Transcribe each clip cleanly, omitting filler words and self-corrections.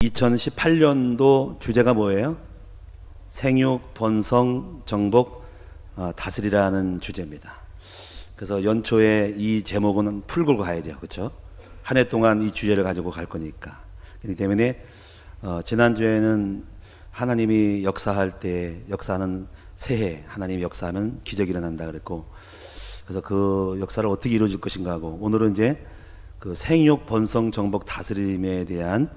2018년도 주제가 뭐예요? 생육, 번성, 정복, 다스리라는 주제입니다. 그래서 연초에 이 제목은 풀고 가야 돼요. 그렇죠? 한 해 동안 이 주제를 가지고 갈 거니까. 그렇기 때문에 지난주에는 하나님이 역사할 때, 역사하는 새해 하나님이 역사하면 기적이 일어난다 그랬고, 그래서 그 역사를 어떻게 이루어질 것인가 하고, 오늘은 이제 그 생육, 번성, 정복, 다스림에 대한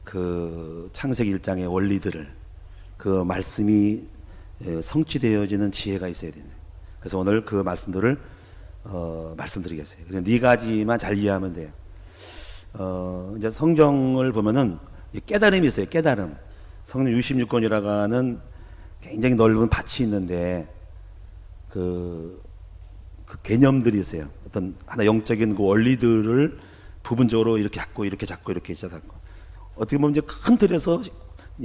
그 창세기 1장의 원리들을, 그 말씀이 성취되어지는 지혜가 있어야 되네. 그래서 오늘 그 말씀들을 말씀드리겠어요. 그래서 네 가지만 잘 이해하면 돼요. 이제 성경을 보면은 깨달음이 있어요. 깨달음. 성경 66권이라고 하는 굉장히 넓은 밭이 있는데 그 개념들이 있어요. 어떤 하나 영적인 그 원리들을 부분적으로 이렇게 잡고 이렇게 잡고 이렇게 잡고, 어떻게 보면 이제 큰 틀에서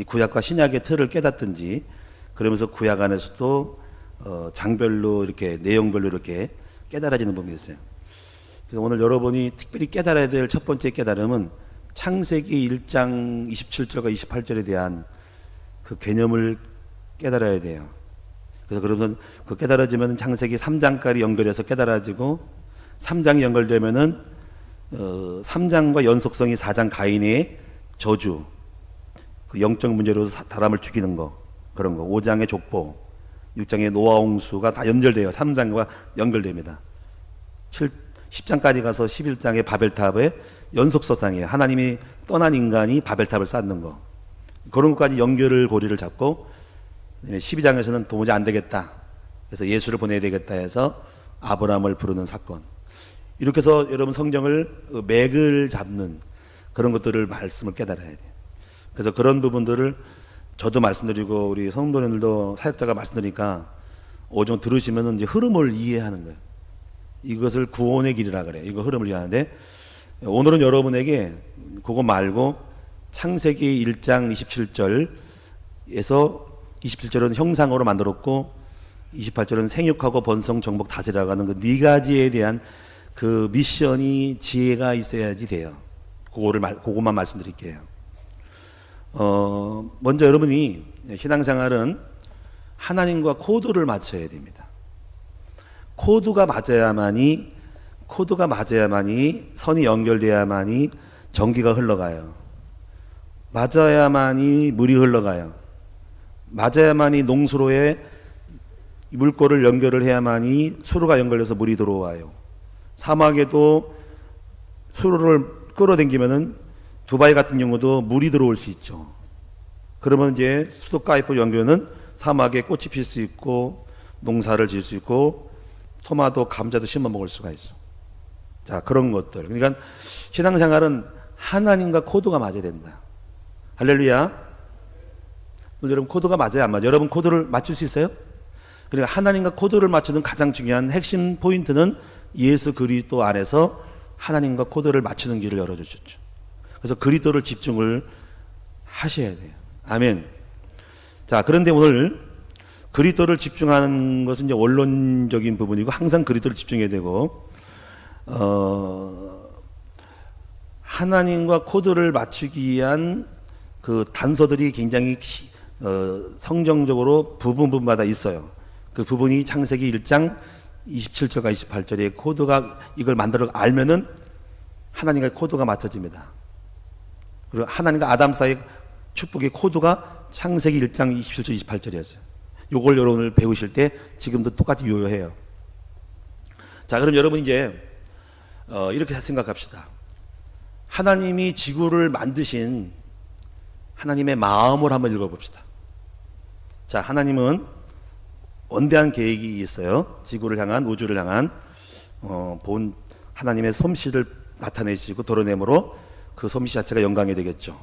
구약과 신약의 틀을 깨닫든지, 그러면서 구약 안에서도 장별로 이렇게 내용별로 이렇게 깨달아지는 부분이 있어요. 그래서 오늘 여러분이 특별히 깨달아야 될 첫 번째 깨달음은 창세기 1장 27절과 28절에 대한 그 개념을 깨달아야 돼요. 그래서 그러면 그 깨달아지면 창세기 3장까지 연결해서 깨달아지고, 3장이 연결되면은 3장과 연속성이 4장 가인의 저주, 그 영적 문제로 사람을 죽이는 거, 그런 거, 5장의 족보, 6장의 노아 홍수가 다 연결돼요. 3장과 연결됩니다. 10장까지 가서 11장의 바벨탑의 연속서상이에요. 하나님이 떠난 인간이 바벨탑을 쌓는 거, 그런 것까지 연결을 고리를 잡고, 12장에서는 도무지 안 되겠다, 그래서 예수를 보내야 되겠다 해서 아브라함을 부르는 사건. 이렇게 해서 여러분 성경을 맥을 잡는 그런 것들을 말씀을 깨달아야 돼요. 그래서 그런 부분들을 저도 말씀드리고 우리 성도님들도 사역자가 말씀드리니까 좀 들으시면 이제 흐름을 이해하는 거예요. 이것을 구원의 길이라 그래요. 이거 흐름을 이해하는데, 오늘은 여러분에게 그거 말고 창세기 1장 27절에서 27절은 형상으로 만들었고 28절은 생육하고 번성, 정복, 다스리라고 하는 그 네 가지에 대한 그 미션이, 지혜가 있어야지 돼요. 그것만 말씀드릴게요. 먼저 여러분이 신앙생활은 하나님과 코드를 맞춰야 됩니다. 코드가 맞아야만이 선이 연결돼야만이 전기가 흘러가요. 맞아야만이 물이 흘러가요. 맞아야만이 농수로에 물꼬를 연결을 해야만이 수로가 연결돼서 물이 들어와요. 사막에도 수로를 끌어당기면은 두바이 같은 경우도 물이 들어올 수 있죠. 그러면 이제 수도 파이프 연결은 사막에 꽃이 필 수 있고 농사를 지을 수 있고 토마토, 감자도 심어 먹을 수가 있어. 자, 그런 것들. 그러니까 신앙생활은 하나님과 코드가 맞아야 된다. 할렐루야. 여러분 코드가 맞아요, 안 맞아요? 여러분 코드를 맞출 수 있어요? 그러니까 하나님과 코드를 맞추는 가장 중요한 핵심 포인트는 예수 그리스도 안에서 하나님과 코드를 맞추는 길을 열어주셨죠. 그래서 그리스도를 집중을 하셔야 돼요. 아멘. 자, 그런데 오늘 그리스도를 집중하는 것은 이제 원론적인 부분이고, 항상 그리스도를 집중해야 되고, 하나님과 코드를 맞추기 위한 그 단서들이 굉장히 성경적으로 부분마다 있어요. 그 부분이 창세기 1장 27절과 28절의 코드가, 이걸 만들어 알면은 하나님과 코드가 맞춰집니다. 그리고 하나님과 아담 사이 축복의 코드가 창세기 1장 27절 28절이었어요. 요걸 여러분을 배우실 때 지금도 똑같이 요요해요. 자, 그럼 여러분 이제 이렇게 생각합시다. 하나님이 지구를 만드신 하나님의 마음을 한번 읽어봅시다. 자, 하나님은 원대한 계획이 있어요. 지구를 향한, 우주를 향한 본 하나님의 솜씨를 나타내시고 드러내므로 그 솜씨 자체가 영광이 되겠죠.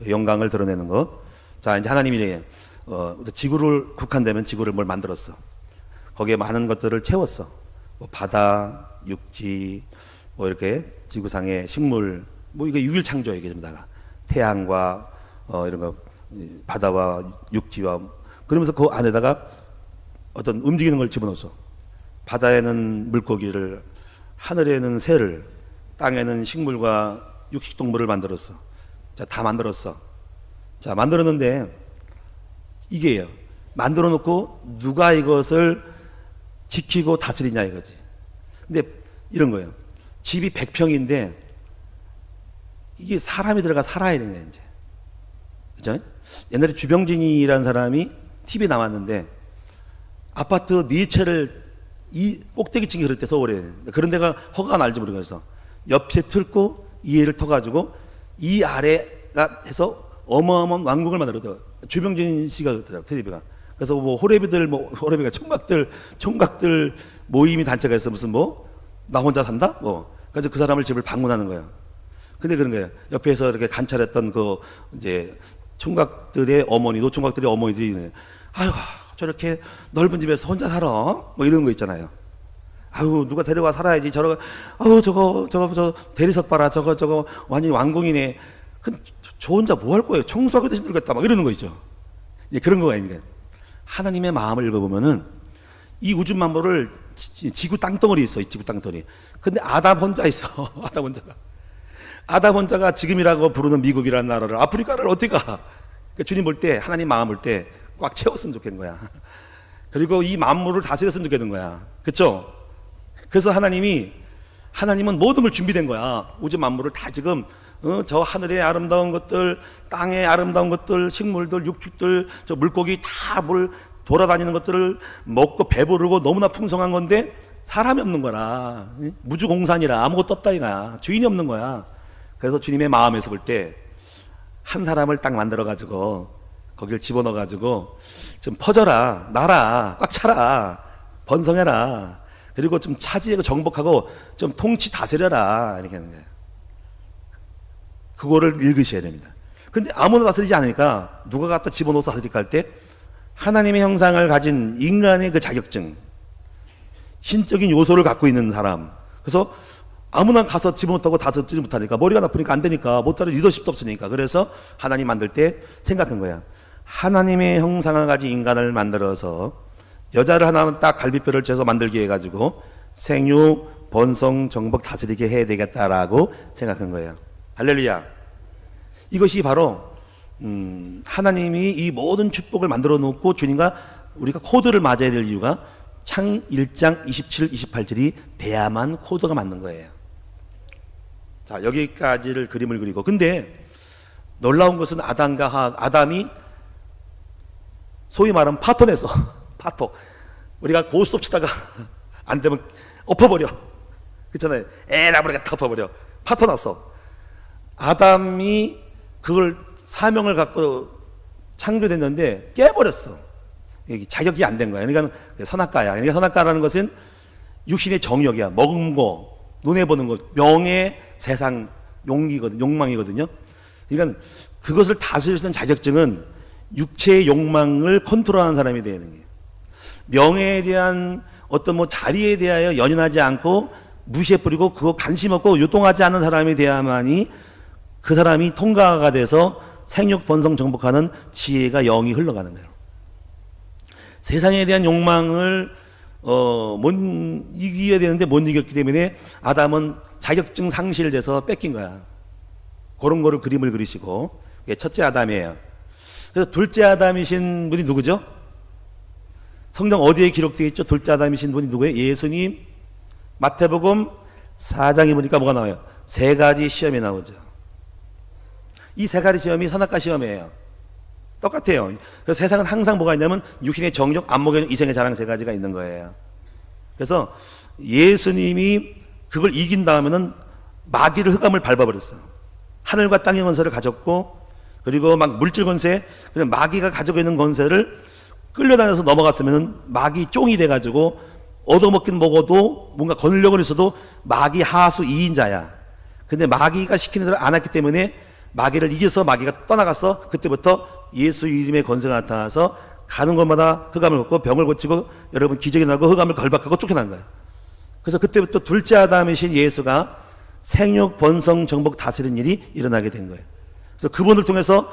영광을 드러내는 것. 자, 이제 하나님이 지구를, 국한되면 지구를 뭘 만들었어. 거기에 많은 것들을 채웠어. 뭐 바다, 육지, 뭐 이렇게 지구상의 식물, 뭐 이게 유일 창조예요. 이게 전부 다가 태양과 이런 거, 바다와 육지와, 그러면서 그 안에다가 어떤 움직이는 걸 집어넣어서, 바다에는 물고기를, 하늘에는 새를, 땅에는 식물과 육식동물을 만들었어. 자, 다 만들었어. 자, 만들었는데 이게요. 만들어 놓고 누가 이것을 지키고 다스리냐 이거지. 근데 이런 거예요. 집이 100평인데 이게 사람이 들어가 살아야 되는 거예요, 이제. 그죠? 옛날에 주병진이라는 사람이 TV에 나왔는데 아파트 4채를 이 꼭대기층에 그럴 때 서울에 그런 데가 허가가 날지 모르겠어. 옆에 틀고 이해를 터가지고 이 아래가 해서 어마어마한 왕국을 만들었더. 주병진 씨가 그렇더라고, 텔레비가. 그래서 뭐 호레비가 총각들 모임이 단체가 있어. 무슨 나 혼자 산다? 그래서 그 사람을 집을 방문하는 거야. 근데 그런 거야. 옆에서 이렇게 관찰했던 이제 총각들의 어머니, 노총각들의 어머니들이 아유, 저렇게 넓은 집에서 혼자 살아? 이런 거 있잖아요. 아유, 누가 데려와 살아야지. 아유, 저 대리석 봐라. 저거 완전히 왕궁이네. 저 혼자 뭐 할 거예요? 청소하기도 힘들겠다. 이러는 거 있죠. 예, 그런 거가 있는 거예요. 하나님의 마음을 읽어보면은 이 우주 만물을 지구 땅덩어리 있어. 이 지구 땅덩어리. 근데 아담 혼자 있어. 아담 혼자가 지금이라고 부르는 미국이라는 나라를, 아프리카를 어떻게 가? 그러니까 주님 볼 때, 하나님 마음 볼 때 꽉 채웠으면 좋겠는 거야. 그리고 이 만물을 다스렸으면 좋겠는 거야. 그쵸? 그래서 하나님은 모든 걸 준비된 거야. 우주 만물을 다 지금, 저 하늘의 아름다운 것들, 땅의 아름다운 것들, 식물들, 육축들, 저 물고기 다 돌아다니는 것들을 먹고 배부르고 너무나 풍성한 건데 사람이 없는 거라. 무주공산이라 아무것도 없다 이거야. 주인이 없는 거야. 그래서 주님의 마음에서 볼 때 한 사람을 딱 만들어가지고 거기를 집어넣어가지고 좀 퍼져라, 나라, 꽉 차라, 번성해라. 그리고 좀 차지하고 정복하고 좀 통치 다스려라. 이렇게 하는 거예요. 그거를 읽으셔야 됩니다. 근데 아무나 다스리지 않으니까 누가 갖다 집어넣어서 다스릴까 할 때 하나님의 형상을 가진 인간의 그 자격증, 신적인 요소를 갖고 있는 사람. 그래서 아무나 가서 집어넣다고 다스리지 못하니까, 머리가 나쁘니까 안 되니까, 못하는 리더십도 없으니까. 그래서 하나님 만들 때 생각한 거야. 하나님의 형상을 가진 인간을 만들어서 여자를 하나는 딱 갈비뼈를 째서 만들게 해가지고 생육, 번성, 정복 다스리게 해야 되겠다라고 생각한 거예요. 할렐루야. 이것이 바로 하나님이 이 모든 축복을 만들어 놓고 주님과 우리가 코드를 맞아야 될 이유가 창 1장 27, 28절이 돼야만 코드가 맞는 거예요. 자, 여기까지를 그림을 그리고, 근데 놀라운 것은 아담이 소위 말하면 파토냈어. 파토. 우리가 고스톱 치다가 안 되면 엎어버려. 그렇잖아요. 에라버리가 다 엎어버려. 파토 났어. 아담이 그걸 사명을 갖고 창조됐는데 깨버렸어. 자격이 안 된 거야. 그러니까 선악과야. 그러니까 선악과라는 것은 육신의 정욕이야. 먹은 거, 눈에 보는 거, 명예, 세상, 욕망이거든요. 그러니까 그것을 다스릴 수 있는 자격증은 육체의 욕망을 컨트롤하는 사람이 되는 거예요. 명예에 대한 어떤 자리에 대하여 연연하지 않고 무시해버리고 그거 관심 없고 요동하지 않는 사람이 돼야만이 그 사람이 통과가 돼서 생육, 번성, 정복하는 지혜가 영이 흘러가는 거예요. 세상에 대한 욕망을 못 이겨야 되는데 못 이겼기 때문에 아담은 자격증 상실돼서 뺏긴 거야. 그런 거를 그림을 그리시고, 첫째 아담이에요. 그래서 둘째 아담이신 분이 누구죠? 성경 어디에 기록되어 있죠? 둘째 아담이신 분이 누구예요? 예수님. 마태복음 4장에 보니까 뭐가 나와요? 3가지 시험이 나오죠. 이 3가지 시험이 선악과 시험이에요. 똑같아요. 그래서 세상은 항상 뭐가 있냐면 육신의 정욕, 안목의 이생의 자랑 3가지가 있는 거예요. 그래서 예수님이 그걸 이긴 다음에는 마귀를 흑암을 밟아버렸어요. 하늘과 땅의 권세를 가졌고, 그리고 막 물질 권세, 그래서 마귀가 가지고 있는 권세를 끌려다녀서 넘어갔으면 마귀 쫑이 돼가지고 얻어먹긴 먹어도 뭔가 권력을 있어도 마귀 하수 2인자야. 근데 마귀가 시키는 대로 안 했기 때문에 마귀를 이겨서 마귀가 떠나갔어. 그때부터 예수 이름의 권세가 나타나서 가는 곳마다 흑암을 걷고 병을 고치고 여러분 기적이 나고 흑암을 걸박하고 쫓겨난 거예요. 그래서 그때부터 둘째 아담이신 예수가 생육, 번성, 정복 다스리는 일이 일어나게 된 거예요. 그래서 그분을 통해서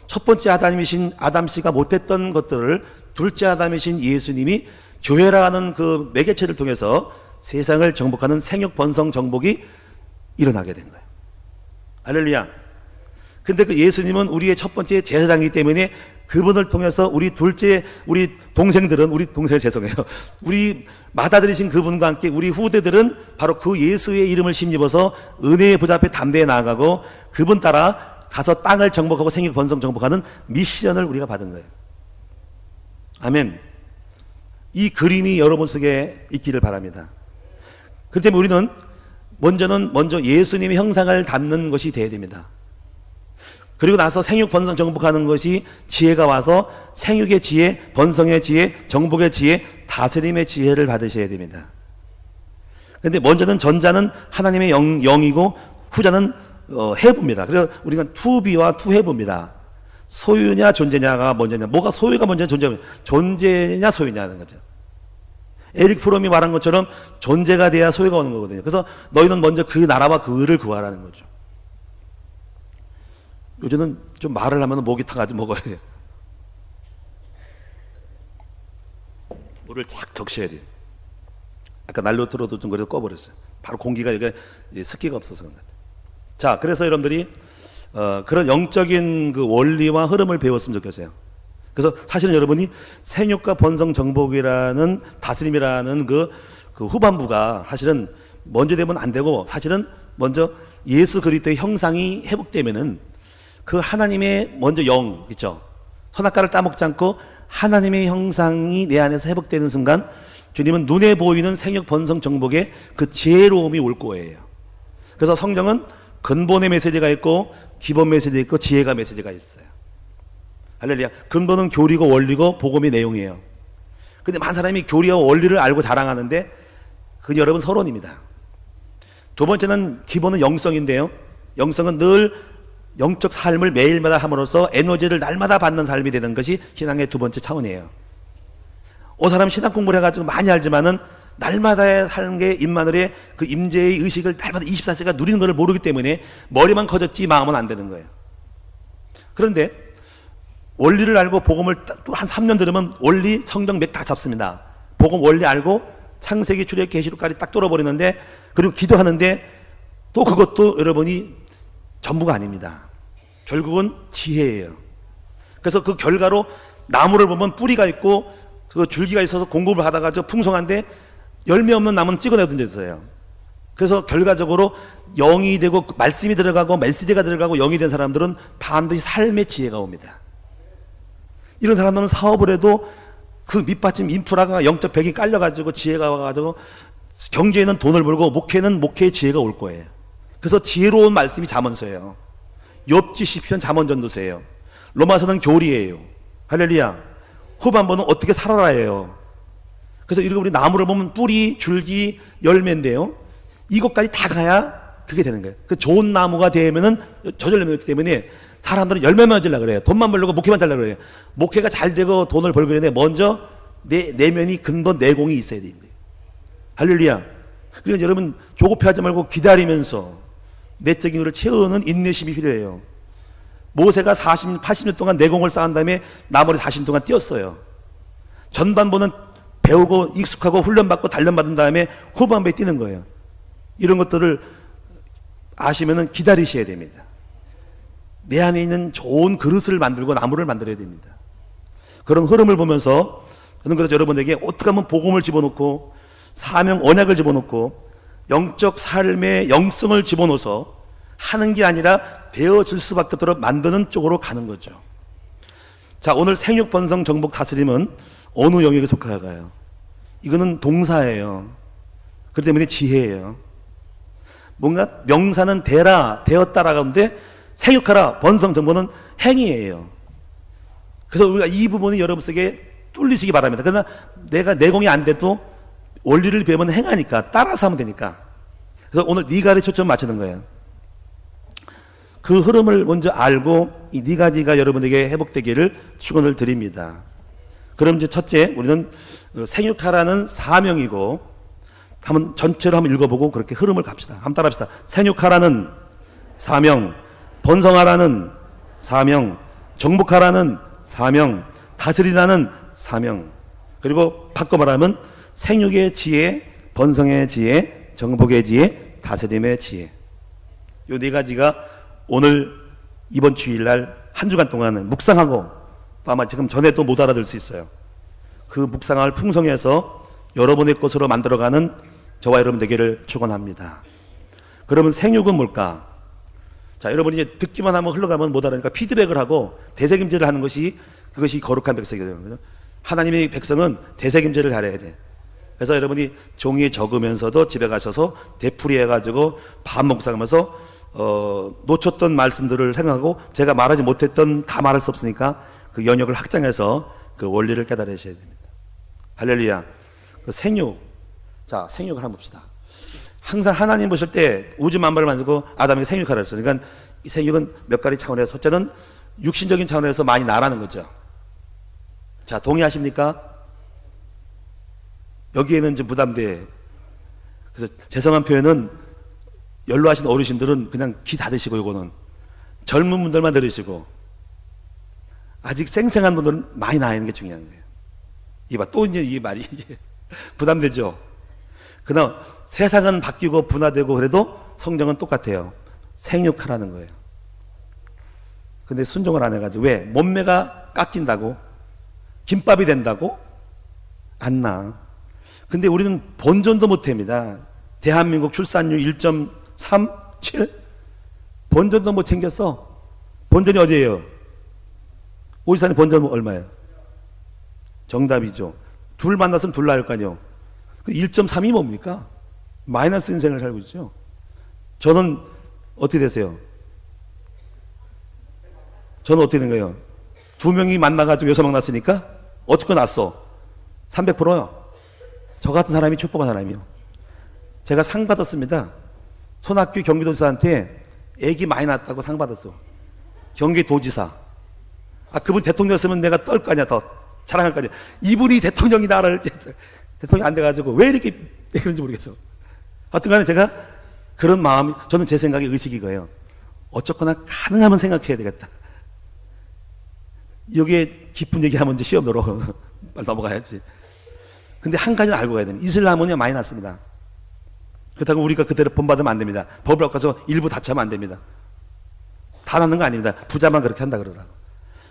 첫 번째 아담이신 아담 씨가 못했던 것들을 둘째 아담이신 예수님이 교회라는 그 매개체를 통해서 세상을 정복하는 생육, 번성, 정복이 일어나게 된 거예요. 할렐루야. 근데 그 예수님은 우리의 첫 번째 제사장이기 때문에 그분을 통해서 우리 동생을 죄송해요. 우리 맏아들이신 그분과 함께 우리 후대들은 바로 그 예수의 이름을 힘입어서 은혜의 보좌 앞에 담대히 나아가고 그분 따라 가서 땅을 정복하고 생육 번성 정복하는 미션을 우리가 받은 거예요. 아멘. 이 그림이 여러분 속에 있기를 바랍니다. 그렇기 때문에 우리는 먼저 예수님의 형상을 담는 것이 되어야 됩니다. 그리고 나서 생육 번성 정복하는 것이 지혜가 와서 생육의 지혜, 번성의 지혜, 정복의 지혜, 다스림의 지혜를 받으셔야 됩니다. 그런데 먼저는 전자는 하나님의 영이고 후자는 해부입니다. 그래서 우리가 투비와 투해부입니다. 소유냐 존재냐가 먼저냐, 뭐가 소유가 먼저냐 존재냐 소유냐는 거죠. 에릭 프롬이 말한 것처럼 존재가 돼야 소유가 오는 거거든요. 그래서 너희는 먼저 그 나라와 그 의를 구하라는 거죠. 요즘은 좀 말을 하면 목이 타가지고 먹어야 돼요. 물을 쫙 적셔야 돼요. 아까 난로 틀어도 좀 그래서 꺼버렸어요. 바로 공기가 이게 습기가 없어서 그런 것 같아요. 자, 그래서 여러분들이 그런 영적인 그 원리와 흐름을 배웠으면 좋겠어요. 그래서 사실은 여러분이 생육과 번성 정복이라는 다스림이라는 그 후반부가 사실은 먼저 되면 안 되고, 사실은 먼저 예수 그리스도의 형상이 회복되면은 그 하나님의 먼저 영, 그렇죠? 선악과를 따먹지 않고 하나님의 형상이 내 안에서 회복되는 순간 주님은 눈에 보이는 생육 번성 정복의 그 지혜로움이 올 거예요. 그래서 성경은 근본의 메시지가 있고 기본 메시지가 있고 지혜가 메시지가 있어요. 할렐루야. 근본은 교리고 원리고 복음의 내용이에요. 근데 많은 사람이 교리와 원리를 알고 자랑하는데 그건 여러분 서론입니다. 두 번째는 기본은 영성인데요. 영성은 늘 영적 삶을 매일마다 함으로써 에너지를 날마다 받는 삶이 되는 것이 신앙의 두 번째 차원이에요. 사람 신학 공부를 해가지고 많이 알지만은 날마다의 삶의 임마누엘의 그 임재의 의식을 날마다 24시간 누리는 것을 모르기 때문에 머리만 커졌지 마음은 안 되는 거예요. 그런데 원리를 알고 복음을 또 한 3년 들으면 원리, 성경 맥 다 잡습니다. 복음 원리 알고 창세기, 출애굽, 계시록까지 딱 뚫어버리는데, 그리고 기도하는데 또 그것도 여러분이 전부가 아닙니다. 결국은 지혜예요. 그래서 그 결과로 나무를 보면 뿌리가 있고 그 줄기가 있어서 공급을 하다가 풍성한데 열매 없는 나무는 찍어내던 데 있어요. 그래서 결과적으로 영이 되고 말씀이 들어가고 메시지가 들어가고 영이 된 사람들은 반드시 삶의 지혜가 옵니다. 이런 사람들은 사업을 해도 그 밑받침 인프라가 영적 벽이 깔려가지고 지혜가 와가지고 경제에는 돈을 벌고 목회는 목회의 지혜가 올 거예요. 그래서 지혜로운 말씀이 잠언서예요. 욥기, 시편, 잠언전도서예요. 로마서는 교리예요. 할렐루야. 후반부는 어떻게 살아라예요. 그래서 이렇게 우리 나무를 보면 뿌리, 줄기, 열매인데요. 이것까지 다 가야 그게 되는 거예요. 그 좋은 나무가 되면은 저절되기 때문에 사람들은 열매만 얻으려고 그래요. 돈만 벌려고 목회만 잘려고 그래요. 목회가 잘 되고 돈을 벌고 있는데 먼저 내 내면이 근본 내공이 있어야 돼요. 할렐루야. 그러니까 여러분 조급해하지 말고 기다리면서 내적인 것을 채우는 인내심이 필요해요. 모세가 80년 동안 내공을 쌓은 다음에 나머지 40년 동안 뛰었어요. 전반부는 배우고 익숙하고 훈련받고 단련받은 다음에 후반부에 뛰는 거예요. 이런 것들을 아시면은 기다리셔야 됩니다. 내 안에 있는 좋은 그릇을 만들고 나무를 만들어야 됩니다. 그런 흐름을 보면서 저는 그래서 여러분에게 어떻게 하면 복음을 집어넣고 사명 언약을 집어넣고 영적 삶의 영성을 집어넣어서 하는 게 아니라 되어질 수밖에 없도록 만드는 쪽으로 가는 거죠. 자, 오늘 생육 번성 정복 다스림은 어느 영역에 속하가요? 이거는 동사예요. 그렇기 때문에 지혜예요. 뭔가 명사는 되라, 되었다라고 하는데 생육하라, 번성 정복은 행위예요. 그래서 우리가 이 부분이 여러분에게 뚫리시기 바랍니다. 그러나 내가 내공이 안 돼도 원리를 배우면 행하니까 따라서 하면 되니까. 그래서 오늘 니가리 초점 맞추는 거예요. 그 흐름을 먼저 알고 이 네 가지가 여러분에게 회복되기를 축원을 드립니다. 그럼 이제 첫째, 우리는 생육하라는 사명이고, 한번 전체로 한번 읽어보고 그렇게 흐름을 갑시다. 한번 따라합시다. 생육하라는 사명, 번성하라는 사명, 정복하라는 사명, 다스리라는 사명. 그리고 바꿔 말하면 생육의 지혜, 번성의 지혜, 정복의 지혜, 다스림의 지혜. 요 네 가지가 오늘 이번 주일날 한 주간 동안은 묵상하고 또 아마 지금 전에도 못 알아들 수 있어요. 그 묵상을 풍성해서 여러분의 것으로 만들어가는 저와 여러분 되기를 축원합니다. 그러면 생육은 뭘까? 자, 여러분이 이제 듣기만 하면 흘러가면 못 알아니까 피드백을 하고 대책임제를 하는 것이 그것이 거룩한 백성이거든요. 하나님의 백성은 대책임제를 잘해야 돼. 그래서 여러분이 종이에 적으면서도 집에 가셔서 되풀이해가지고 반복상하면서 놓쳤던 말씀들을 생각하고 제가 말하지 못했던 다 말할 수 없으니까 그 연역을 확장해서 그 원리를 깨달으셔야 됩니다. 할렐루야. 그 생육. 자, 생육을 한번 봅시다. 항상 하나님 보실 때 우주 만물을 만들고 아담에게 생육하라 했어요. 그러니까 이 생육은 몇 가지 차원에서 첫째는 육신적인 차원에서 많이 나라는 거죠. 자, 동의하십니까? 여기에는 좀 부담돼. 그래서 죄송한 표현은 연로하신 어르신들은 그냥 귀 닫으시고, 요거는 젊은 분들만 들으시고 아직 쌩쌩한 분들은 많이 나야 하는 게 중요한 거예요. 이봐, 또 이제 이 말이 부담되죠. 그러나 세상은 바뀌고 분화되고 그래도 성경은 똑같아요. 생육하라는 거예요. 근데 순종을 안 해가지고 왜? 몸매가 깎인다고? 김밥이 된다고? 안 나. 근데 우리는 본전도 못합니다. 대한민국 출산율 1.37? 본전도 못 챙겼어. 본전이 어디예요? 오지사님 본전 얼마예요? 정답이죠. 둘 만났으면 둘 낳을 거 아니에요. 1.3이 뭡니까? 마이너스 인생을 살고 있죠. 저는 어떻게 되세요? 저는 어떻게 된 거예요? 두 명이 만나가지고 여섯 명 낳았으니까 어쨌건 낳았어. 300%요. 저 같은 사람이 축복한 사람이요. 제가 상 받았습니다. 손학규 경기도지사한테 애기 많이 낳았다고 상 받았어. 경기도지사. 아, 그분 대통령이었으면 내가 떨 거 아니야, 더 자랑할 거 아니야. 이분이 대통령이 나를 대통령이 안 돼가지고 왜 이렇게 그런지 모르겠어. 하여튼 간에 제가 그런 마음이, 저는 제 생각에 의식이 거예요. 어쨌거나 가능하면 생각해야 되겠다. 여기에 깊은 얘기 하면 이제 시험으로 넘어가야지. 근데 한 가지는 알고 가야 됩니다. 이슬람은요, 많이 났습니다. 그렇다고 우리가 그대로 본받으면 안 됩니다. 법을 바꿔서 일부 다치면 안 됩니다. 다 낳는 거 아닙니다. 부자만 그렇게 한다 그러더라고.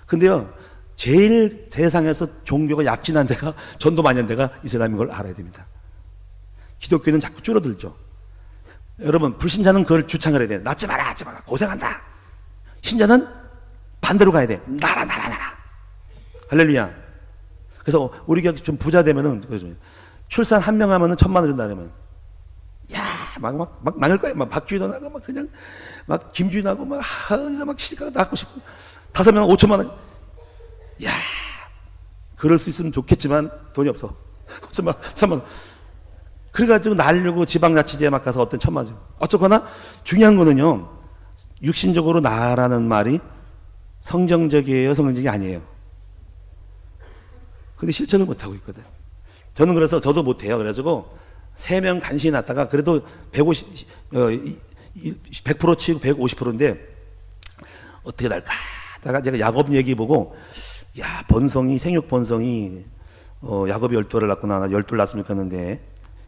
근데요, 제일 세상에서 종교가 약진한 데가, 전도 많이 한 데가 이슬람인 걸 알아야 됩니다. 기독교는 자꾸 줄어들죠. 여러분, 불신자는 그걸 주창을 해야 돼요. 낳지 마라, 낳지 마라. 고생한다. 신자는 반대로 가야 돼. 나라. 할렐루야. 그래서 우리가 좀 부자 되면은, 출산 한 명 하면은 1,000만 원 준다 그러면, 야, 막 나갈 거야. 막 박주희도 나고, 막 그냥, 막 김주희 나고, 막 시집가서 낳고 싶고, 5명 5천만 원. 야, 그럴 수 있으면 좋겠지만 돈이 없어. 1,000만 원. 그래가지고 날려고 지방자치제에 막 가서 어떤 1,000만 원. 어쨌거나 중요한 거는요, 육신적으로 나라는 말이 성경적이에요, 성경적이 아니에요. 근데 실천을 못하고 있거든. 저는 그래서 저도 못해요. 그래가지고 3명 간신히 낳다가 그래도 100% 치고 150%인데 어떻게 날까 하다가 제가 야곱 얘기 보고, 야, 번성이, 생육 번성이, 야곱이 12를 낳구나. 나 12를 낳았으면 좋겠는데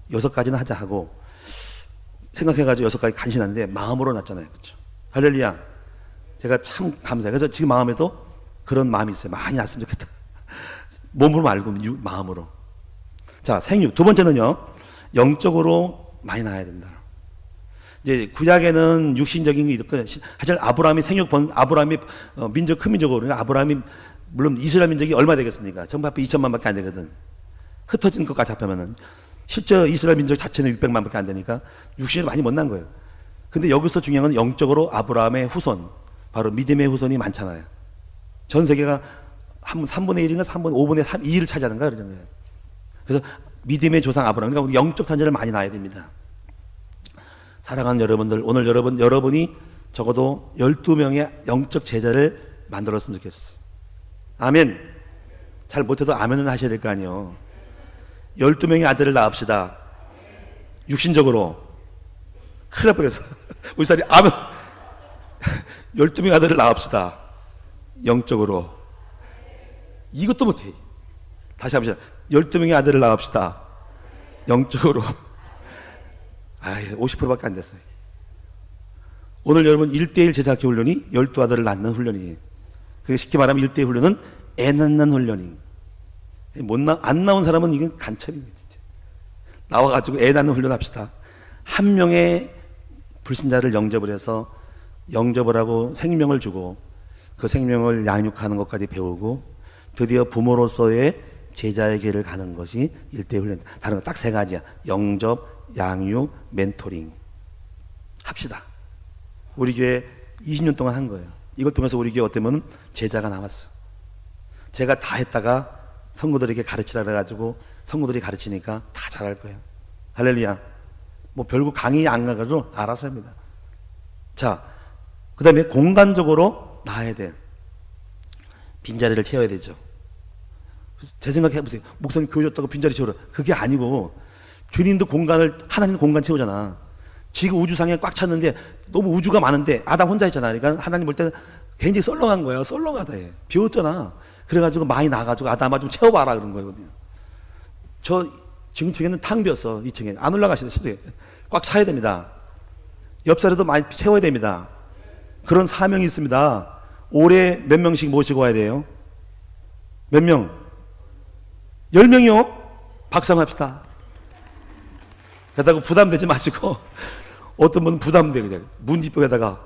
6가지는 하자 하고 생각해가지고 6가지 간신한데 마음으로 낳잖아요. 그렇죠? 할렐루야. 제가 참 감사해요. 그래서 지금 마음에도 그런 마음이 있어요. 많이 낳았으면 좋겠다. 몸으로 말고 마음으로. 자, 생육. 두 번째는요, 영적으로 많이 낳아야 된다. 이제 구약에는 육신적인 게 있고, 하여튼 아브라함이 민족 큰 민족으로, 그러니까 아브라함이 물론 이스라엘 민족이 얼마 되겠습니까? 전부 합해 2천만밖에 안 되거든. 흩어진 것까지 합하면은 실제 이스라엘 민족 자체는 600만밖에 안 되니까 육신으로 많이 못 난 거예요. 근데 여기서 중요한 건 영적으로 아브라함의 후손, 바로 믿음의 후손이 많잖아요. 전 세계가 한 3분의 1인가 5분의 2를 차지하는가 그러잖아요. 그래서 믿음의 조상 아브라함, 그러니까 우리 영적 단절을 많이 낳아야 됩니다. 사랑하는 여러분들, 오늘 여러분이 적어도 12명의 영적 제자를 만들었으면 좋겠어요. 아멘. 잘 못해도 아멘은 하셔야 될 거 아니에요. 12명의 아들을 낳읍시다. 육신적으로. 큰일 날 뻔했어. 우리 사람이 아멘. 12명의 아들을 낳읍시다. 영적으로. 이것도 못해. 다시 한번 12명의 아들을 낳읍시다. 영적으로. 50%밖에 안 됐어요. 오늘 여러분 1대1 제자학교 훈련이 12아들을 낳는 훈련이에요. 그게 쉽게 말하면 1대1 훈련은 애 낳는 훈련이에요. 안 나온 사람은 이건 간첩입니다. 진짜. 나와가지고 애 낳는 훈련 합시다. 한 명의 불신자를 영접을 해서 영접을 하고 생명을 주고 그 생명을 양육하는 것까지 배우고 드디어 부모로서의 제자의 길을 가는 것이 1대1 훈련. 다른 거 딱 세 가지야. 영접, 양육, 멘토링. 합시다. 우리 교회 20년 동안 한 거예요. 이것 통해서 우리 교회 어쩌면 제자가 나왔어. 제가 다 했다가 성도들에게 가르치라 그래가지고 성도들이 가르치니까 다 잘할 거예요. 할렐루야. 뭐 별거 강의 안 가가지고 알아서 합니다. 자, 그 다음에 공간적으로 나아야 돼. 빈자리를 채워야 되죠. 제 생각 해보세요. 목사님 교회 줬다고 빈자리 채우라. 그게 아니고 주님도 공간을, 하나님도 공간 채우잖아. 지구 우주상에 꽉 찼는데 너무 우주가 많은데 아담 혼자 있잖아. 그러니까 하나님 볼 때 굉장히 썰렁한 거예요. 썰렁하다 해. 비웠잖아. 그래가지고 많이 나가지고 아담아 좀 채워봐라 그런 거거든요. 저 지금 중에는 탕 비었어. 2층에 안 올라가시는데 꽉 차야 됩니다. 옆자리도 많이 채워야 됩니다. 그런 사명이 있습니다. 올해 몇 명씩 모시고 와야 돼요? 몇 명? 10명이요? 박수 한번 합시다. 그러다가 부담되지 마시고 어떤 분은 부담돼 그냥 문뒷벽에다가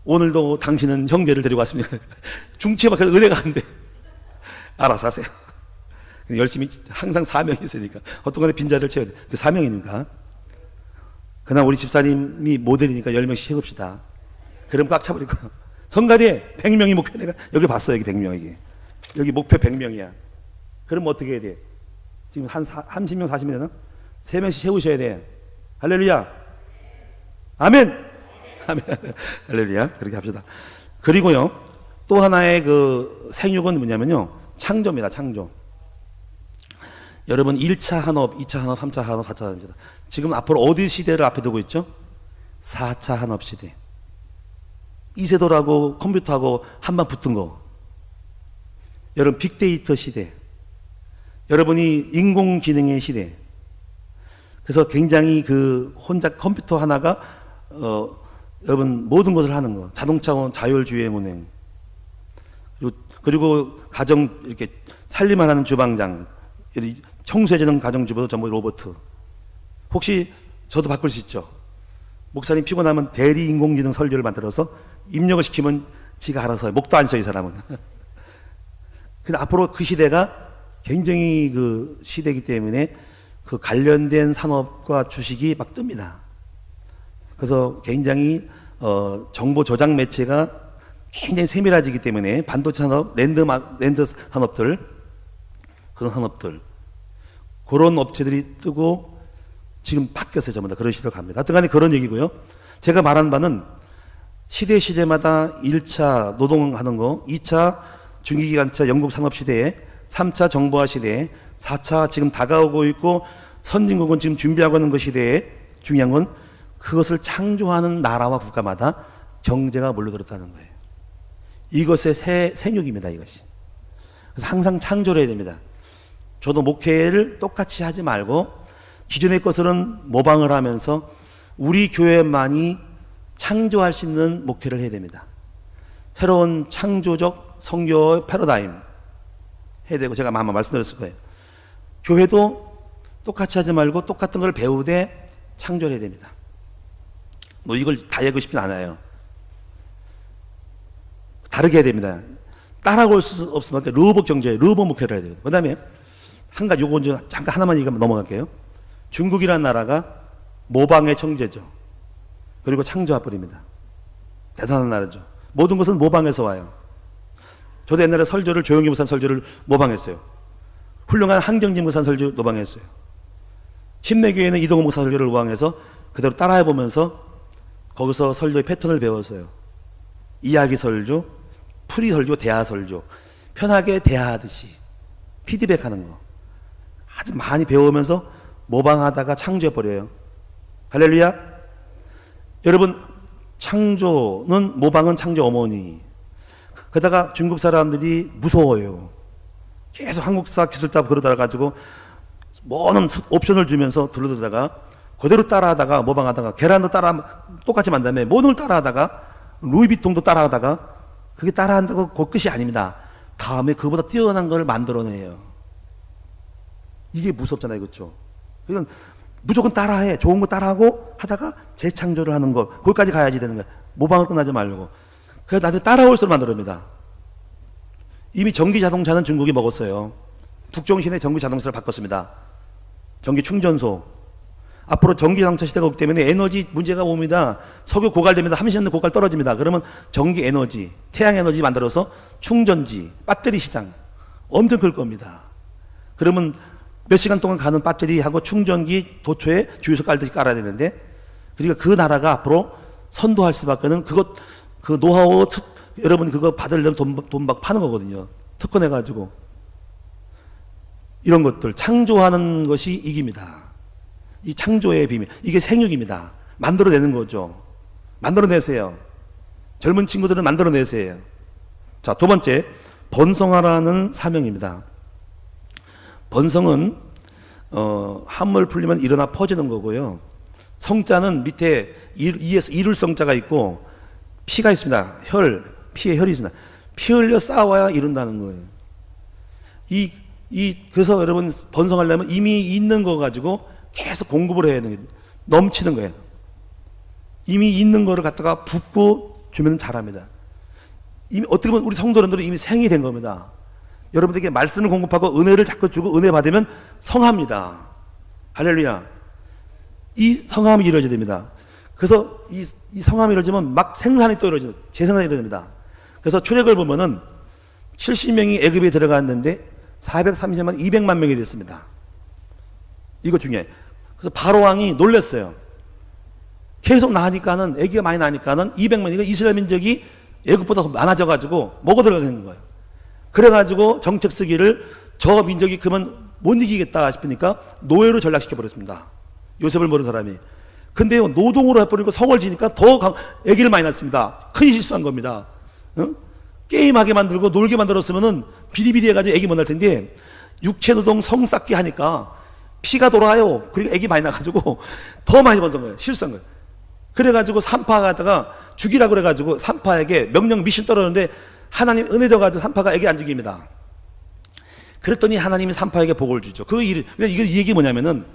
오늘도 당신은 형제를 데리고 왔습니다. 중치밖에 은혜가 안 돼. 알아서 하세요. 열심히 항상 사명이 있으니까 어떤 간에 빈자리를 채워야 돼. 그 사명이니까. 그러나 우리 집사님이 모델이니까 10명씩 채웁시다. 그럼 꽉 차버릴 거야. 성가대 100명이 목표. 내가 여기 봤어. 여기 100명이게. 여기 목표 100명이야. 그럼 어떻게 해야 돼? 지금 한 30명 40명 되나? 3명씩 채우셔야 돼. 할렐루야. 아멘. 아멘. 할렐루야. 그렇게 합시다. 그리고요, 또 하나의 그 생육은 뭐냐면요, 창조입니다. 창조. 여러분 1차 산업, 2차 산업, 3차 산업, 4차 산업입니다. 지금 앞으로 어디 시대를 앞에 두고 있죠? 4차 산업 시대. 이세돌하고 컴퓨터하고 한번 붙은 거. 여러분 빅데이터 시대. 여러분이 인공지능의 시대. 그래서 굉장히 그 혼자 컴퓨터 하나가 여러분 모든 것을 하는 거. 자동차 자율주행 운행. 그리고 가정 이렇게 살림을 하는 주방장, 청소해주는 가정주부도 전부 로봇. 혹시 저도 바꿀 수 있죠. 목사님 피곤하면 대리 인공지능 설계를 만들어서 입력을 시키면 지가 알아서 해. 목도 안 써 이 사람은. 근데 앞으로 그 시대가 굉장히 그 시대이기 때문에 그 관련된 산업과 주식이 막 뜹니다. 그래서 굉장히 정보 저장 매체가 굉장히 세밀해지기 때문에 반도체 산업, 랜드 산업들, 그런 산업들, 그런 업체들이 뜨고 지금 바뀌었어요. 전부 다 그런 시대로 갑니다. 하여튼 간에 그런 얘기고요. 제가 말한 바는 시대마다 1차 노동하는 거, 2차 중기기관차 영국 산업시대에 3차 정보화 시대에 4차 지금 다가오고 있고 선진국은 지금 준비하고 있는 그 시대에 중요한 건 그것을 창조하는 나라와 국가마다 경제가 몰려들었다는 거예요. 이것의 생육입니다. 이것이. 그래서 항상 창조를 해야 됩니다. 저도 목회를 똑같이 하지 말고 기존의 것들은 모방을 하면서 우리 교회만이 창조할 수 있는 목회를 해야 됩니다. 새로운 창조적 선교의 패러다임 해야 되고, 제가 아마 말씀드렸을 거예요. 교회도 똑같이 하지 말고 똑같은 걸 배우되 창조를 해야 됩니다. 뭐 이걸 다 얘기하고 싶진 않아요. 다르게 해야 됩니다. 따라올 수 없으면 로봇 경제, 로봇 목회를 해야 돼요. 그 다음에 한 가지, 요거 이제 잠깐 하나만 얘기하면 넘어갈게요. 중국이라는 나라가 모방의 청재죠. 그리고 창조화불입니다. 대단한 나라죠. 모든 것은 모방에서 와요. 저도 옛날에 설교를, 조용기 목사 설교를 모방했어요. 훌륭한 한경진 목사 설교 모방했어요. 침례교회는 이동호 목사 설교를 모방해서 그대로 따라해보면서 거기서 설교의 패턴을 배웠어요. 이야기 설교, 풀이 설교, 대화 설교. 편하게 대화하듯이 피드백하는 거 아주 많이 배우면서 모방하다가 창조해버려요. 할렐루야. 여러분, 창조는, 모방은 창조 어머니. 그러다가 중국 사람들이 무서워요. 계속 한국사 기술자 그러다가 가지고 많은 옵션을 주면서 들러들다가 그대로 따라하다가 모방하다가 계란도 똑같이 만든 다음에 모든 걸 따라하다가 루이비통도 따라하다가 그게 따라한다고 그 끝이 아닙니다. 다음에 그보다 뛰어난 걸 만들어내요. 이게 무섭잖아요, 그렇죠? 그냥 무조건 따라해. 좋은 거 따라하고 하다가 재창조를 하는 거. 거기까지 가야지 되는 거야. 모방을 끝나지 말고. 그래서 나중에 따라올수록 만들어냅니다. 이미 전기 자동차는 중국이 먹었어요. 북종신의 전기 자동차를 바꿨습니다. 전기 충전소. 앞으로 전기 자동차 시대가 오기 때문에 에너지 문제가 옵니다. 석유 고갈됩니다. 30년 고갈 떨어집니다. 그러면 전기 에너지, 태양 에너지 만들어서 충전지, 배터리 시장 엄청 클 겁니다. 그러면 몇 시간 동안 가는 배터리하고 충전기 도초에 주유소 깔듯이 깔아야 되는데, 그러니까 그 나라가 앞으로 선도할 수밖에 없는 그 노하우, 여러분 그거 받으려면 돈 막 파는 거거든요. 특허내가지고. 이런 것들 창조하는 것이 이깁니다. 이 창조의 비밀, 이게 생육입니다. 만들어내는 거죠. 만들어내세요. 젊은 친구들은 만들어내세요. 자, 두 번째, 번성하라는 사명입니다. 번성은 한물 풀리면 일어나 퍼지는 거고요. 성자는 밑에 이에서 이룰 성자가 있고 피가 있습니다. 피에 혈이 있습니다. 피 흘려 쌓아야 이룬다는 거예요. 그래서 여러분 번성하려면 이미 있는 거 가지고 계속 공급을 해야 되는 거예요. 넘치는 거예요. 이미 있는 거를 갖다가 붓고 주면 잘합니다. 이미 어떻게 보면 우리 성도님들은 이미 생이 된 겁니다. 여러분들에게 말씀을 공급하고 은혜를 자꾸 주고 은혜 받으면 성합니다. 할렐루야. 이 성함이 이루어져야 됩니다. 그래서 이 성함이 이루어지면 막 생산이 또 이루어져요. 재생산이 이루어집니다. 그래서 출애굽을 보면은 70명이 애굽에 들어갔는데 430만 200만 명이 됐습니다. 이거 중요해. 그래서 바로 왕이 놀랐어요. 계속 나니까는 애기가 많이 나니까는 200만이가 이스라엘 민족이 애굽보다 더 많아져가지고 먹어 들어가는 거예요. 그래가지고 정책 쓰기를 저 민족이 그러면 못 이기겠다 싶으니까 노예로 전락시켜 버렸습니다. 요셉을 모르는 사람이. 근데 노동으로 해버리고 성을 지니까 더 애기를 많이 낳습니다. 큰 실수한 겁니다. 게임하게 만들고 놀게 만들었으면은 비리비리 해가지고 애기 못 낳을 텐데 육체노동 성 쌓기 하니까 피가 돌아요. 그리고 애기 많이 나가지고 더 많이 번성 거예요. 실수한 거예요. 그래가지고 산파가다가 죽이라고 그래가지고 산파에게 명령 미신 떨어졌는데 하나님 은혜 줘가지고 산파가 애기 안 죽입니다. 그랬더니 하나님이 산파에게 복을 주죠. 이 얘기 뭐냐면은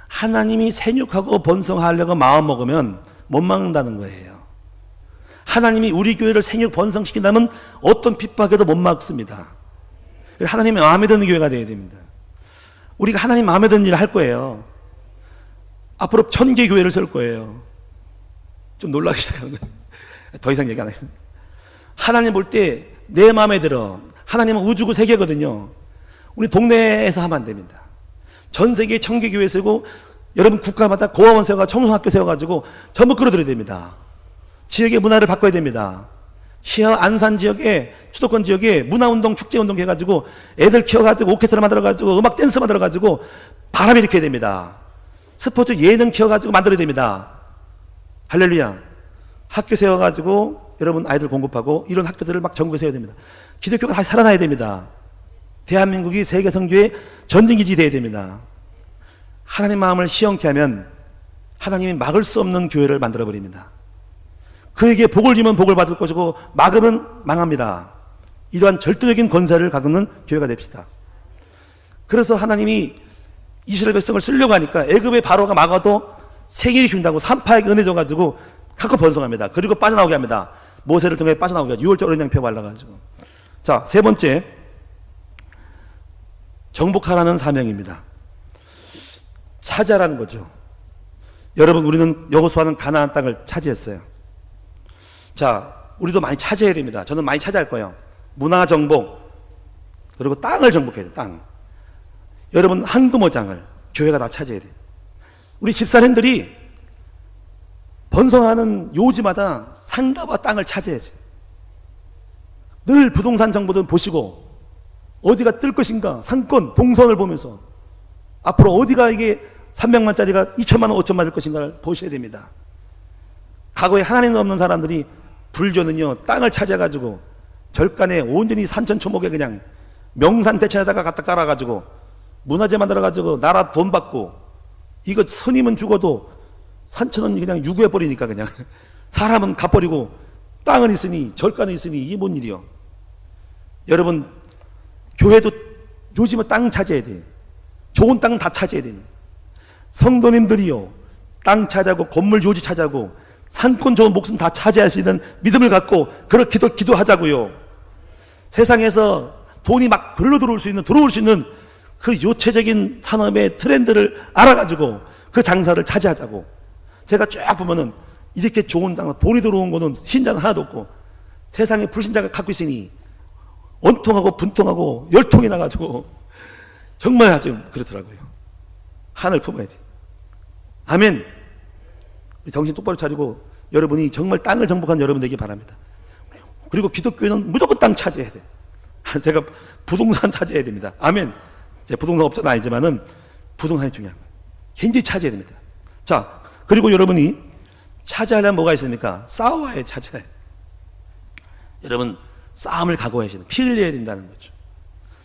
하나님이 생육하고 번성하려고 마음 먹으면 못 막는다는 거예요. 하나님이 우리 교회를 생육 번성시킨다면 어떤 핍박에도 못 막습니다. 하나님이 마음에 드는 교회가 되어야 됩니다. 우리가 하나님 마음에 드는 일을 할 거예요. 앞으로 1000개 교회를 설 거예요. 좀 놀라기 시작하는 거예요. 더 이상 얘기 안 하겠습니다. 하나님 볼 때 내 마음에 들어. 하나님은 우주고 세계거든요. 우리 동네에서 하면 안 됩니다. 전 세계 1000개 교회 세우고 여러분 국가마다 고아원 세워가 청소학교 세워가지고 전부 끌어들여야 됩니다. 지역의 문화를 바꿔야 됩니다. 시어 안산 지역에 수도권 지역에 문화운동 축제운동 해가지고 애들 키워가지고 오케스트라 만들어가지고 음악 댄스 만들어가지고 바람 일으켜야 됩니다. 스포츠 예능 키워가지고 만들어야 됩니다. 할렐루야. 학교 세워가지고 여러분 아이들 공급하고 이런 학교들을 막 전국에 세워야 됩니다. 기독교가 다시 살아나야 됩니다. 대한민국이 세계 선교의 전쟁기지 돼야 됩니다. 하나님 마음을 시원케 하면 하나님이 막을 수 없는 교회를 만들어버립니다. 그에게 복을 주면 복을 받을 것이고 막으면 망합니다. 이러한 절대적인 권세를 갖는 교회가 됩시다. 그래서 하나님이 이스라엘 백성을 쓰려고 하니까 애굽의 바로가 막아도 생일이 준다고 산파에게 은혜 줘가지고 갖고 번성합니다. 그리고 빠져나오게 합니다. 모세를 통해 빠져나오게 하죠. 6월절 어린 양표 발라가지고. 자, 세 번째, 정복하라는 사명입니다. 차지하라는 거죠. 여러분, 우리는 여호수아는 가나안 땅을 차지했어요. 자, 우리도 많이 차지해야 됩니다. 저는 많이 차지할 거예요. 문화 정복, 그리고 땅을 정복해야 돼요. 땅. 여러분, 한금어장을 교회가 다 차지해야 돼요. 우리 집사님들이 번성하는 요지마다 상가와 땅을 차지해야지. 늘 부동산 정보들 보시고 어디가 뜰 것인가, 상권, 동선을 보면서 앞으로 어디가 이게 300만짜리가 2천만 원, 5천만 될 것인가를 보셔야 됩니다. 과거에 하나님 없는 사람들이 불교는요, 땅을 찾아가지고 절간에 온전히 산천초목에 그냥 명산 대천에다가 갖다 깔아가지고 문화재 만들어가지고 나라 돈 받고 이거 스님은 죽어도 산천은 그냥 유구해버리니까 그냥 사람은 가버리고 땅은 있으니 절간은 있으니 이게 뭔 일이요. 여러분 교회도 요즘은 땅 차지해야 돼요. 좋은 땅 다 차지해야 됩니다. 성도님들이요 땅 차지하고 건물 요지 차지하고 산권 좋은 목숨 다 차지할 수 있는 믿음을 갖고 그렇게 기도하자고요. 세상에서 돈이 막 들어올 수 있는 그 요체적인 산업의 트렌드를 알아가지고 그 장사를 차지하자고. 제가 쫙 보면은 이렇게 좋은 장사, 돈이 들어온 거는 신자는 하나도 없고 세상에 불신자가 갖고 있으니 원통하고 분통하고 열통이 나가지고 정말 아주 그렇더라고요. 하늘 품어야 돼. 아멘. 정신 똑바로 차리고 여러분이 정말 땅을 정복한 여러분 되기 바랍니다. 그리고 기독교는 무조건 땅 차지해야 돼. 제가 부동산 차지해야 됩니다. 아멘. 제 부동산 업자는 아니지만은 부동산이 중요한 거예요. 굉장히 차지해야 됩니다. 자, 그리고 여러분이 차지하려면 뭐가 있습니까? 싸워야 차지해. 여러분 싸움을 각오해야 돼요. 피 흘려야 된다는 거죠.